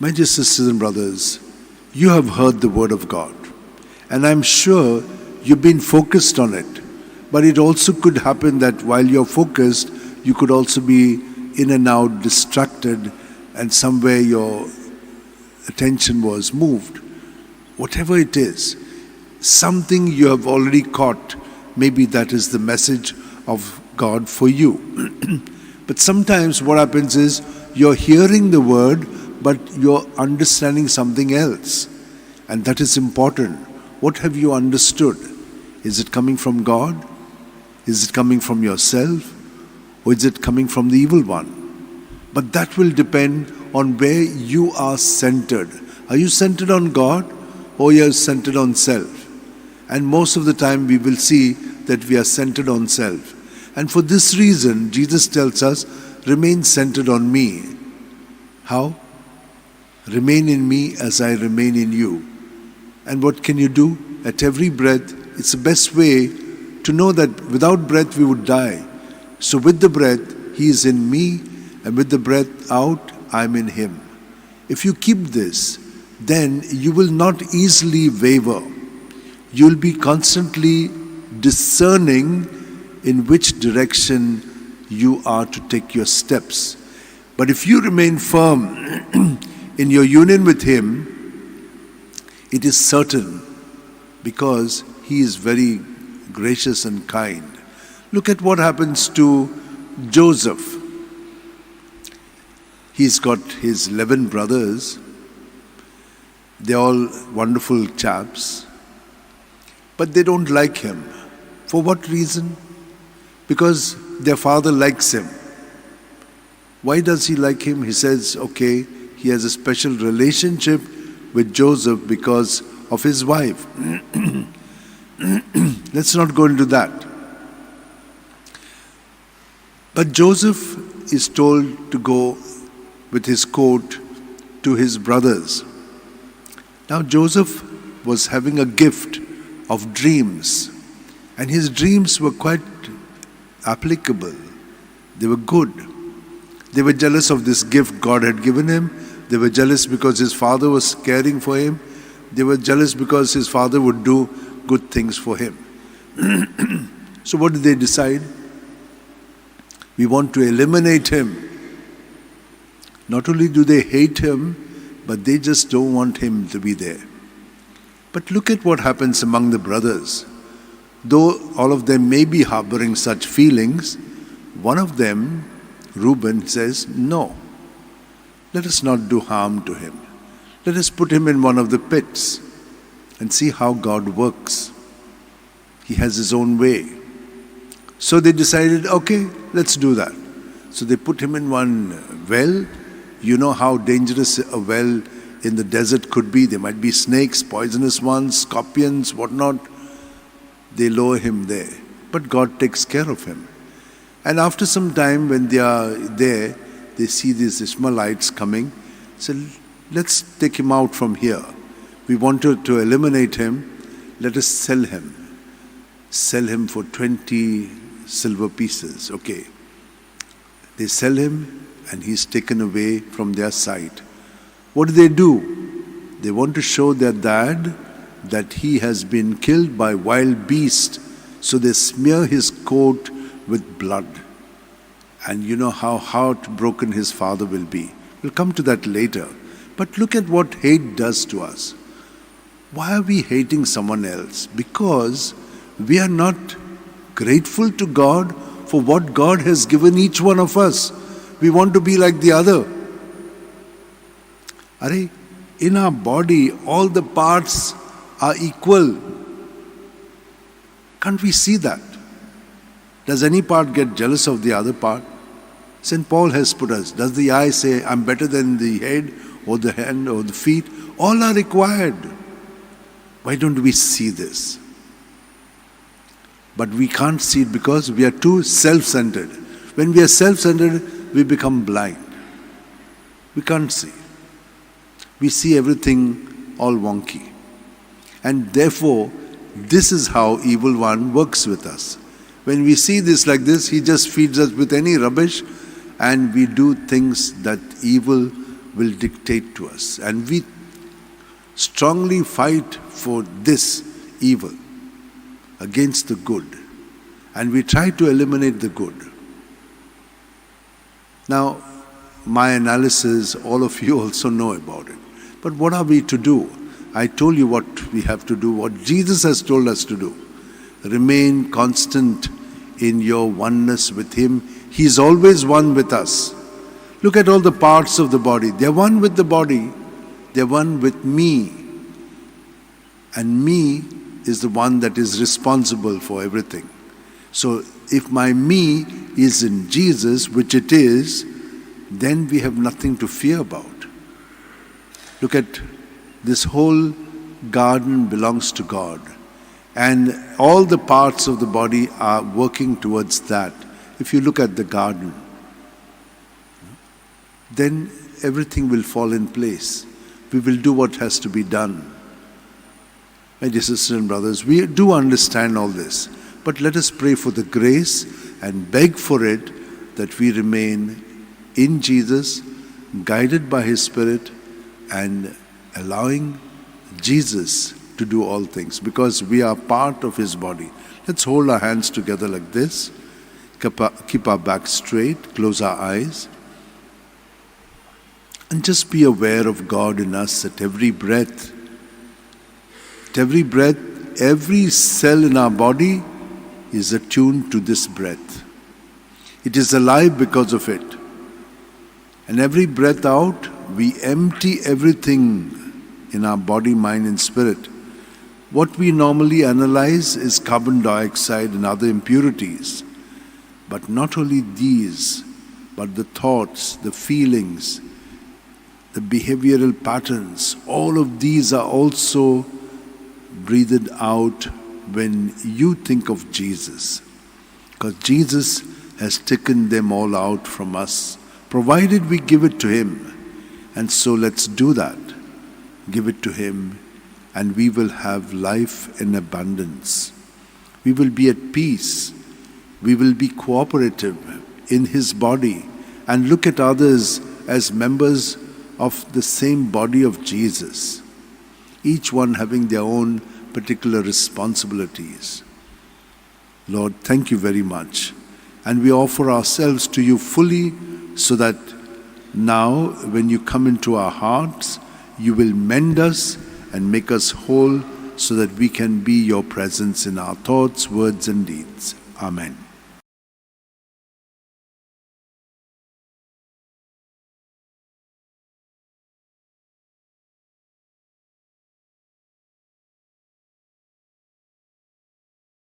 My dear sisters and brothers, you have heard the word of God, and I'm sure you've been focused on it. But it also could happen that while you're focused, you could also be in and out, distracted, and somewhere your attention was moved. Whatever it is, something you have already caught, maybe that is the message of God for you. But sometimes what happens is you're hearing the word, but you're understanding something else. And that is important. What have you understood? Is it coming from God? Is it coming from yourself? Or is it coming from the evil one? But that will depend on where you are centered. Are you centered on God, or you are centered on self? And most of the time we will see that we are centered on self. And for this reason, Jesus tells us, remain centered on me. How? Remain in me as I remain in you. And what can you do? At every breath, it's the best way to know that without breath we would die. So with the breath, He is in me, and with the breath out, I'm in Him. If you keep this, then you will not easily waver. You'll be constantly discerning in which direction you are to take your steps. But if you remain firm in your union with Him, it is certain, because He is very gracious and kind. Look at what happens to Joseph. He's got his 11 brothers. They're all wonderful chaps. But they don't like him. For what reason? Because their father likes him. Why does he like him? He says, okay, he has a special relationship with Joseph because of his wife. Let's not go into that. But Joseph is told to go with his coat to his brothers. Now Joseph was having a gift of dreams, and his dreams were quite applicable. They were good. They were jealous of this gift God had given him. They were jealous because his father was caring for him. They were jealous because his father would do good things for him. So what did they decide? We want to eliminate him. Not only do they hate him, but they just don't want him to be there. But look at what happens among the brothers. Though all of them may be harboring such feelings, one of them, Reuben, says, no, let us not do harm to him. Let us put him in one of the pits and see how God works. He has his own way. So they decided, okay, let's do that. So they put him in one well. You know how dangerous a well in the desert could be. There might be snakes, poisonous ones, scorpions, whatnot. They lower him there. But God takes care of him. And after some time, when they are there, they see these Ishmaelites coming. So let's take him out from here. We wanted to eliminate him. Let us sell him. Sell him for 20 silver pieces. Okay. They sell him, and he's taken away from their sight. What do? They want to show their dad that he has been killed by wild beasts. So they smear his coat with blood. And you know how heartbroken his father will be. We'll come to that later. But look at what hate does to us. Why are we hating someone else? Because we are not grateful to God for what God has given each one of us. We want to be like the other. In our body, all the parts are equal. Can't we see that? Does any part get jealous of the other part? St. Paul has put us. Does the eye say, I'm better than the head or the hand or the feet? All are required. Why don't we see this? But we can't see it because we are too self-centered. When we are self-centered, we become blind. We can't see. We see everything all wonky. And therefore, this is how evil one works with us. When we see this like this, he just feeds us with any rubbish, and we do things that evil will dictate to us. And we strongly fight for this evil against the good. And we try to eliminate the good. Now, my analysis, all of you also know about it. But what are we to do? I told you what we have to do, what Jesus has told us to do. Remain constant in your oneness with Him. He is always one with us. Look at all the parts of the body. They're one with the body. They're one with me. And me is the one that is responsible for everything. So if my me is in Jesus, which it is, then we have nothing to fear about. Look at this whole garden belongs to God. And all the parts of the body are working towards that. If you look at the garden, then everything will fall in place. We will do what has to be done. My dear sisters and brothers, we do understand all this. But let us pray for the grace and beg for it that we remain in Jesus, guided by His Spirit, and allowing Jesus to do all things, because we are part of His body. Let's hold our hands together like this. Keep our back straight, close our eyes, and just be aware of God in us at every breath. At every breath, every cell in our body is attuned to this breath. It is alive because of it. And every breath out, we empty everything in our body, mind, and spirit. What we normally analyze is carbon dioxide and other impurities. But not only these, but the thoughts, the feelings, the behavioral patterns, all of these are also breathed out when you think of Jesus. Because Jesus has taken them all out from us, provided we give it to Him. And so let's do that. Give it to Him, and we will have life in abundance. We will be at peace. We will be cooperative in His body and look at others as members of the same body of Jesus, each one having their own particular responsibilities. Lord, thank you very much. And we offer ourselves to you fully, so that now when you come into our hearts, you will mend us and make us whole, so that we can be your presence in our thoughts, words, and deeds. Amen.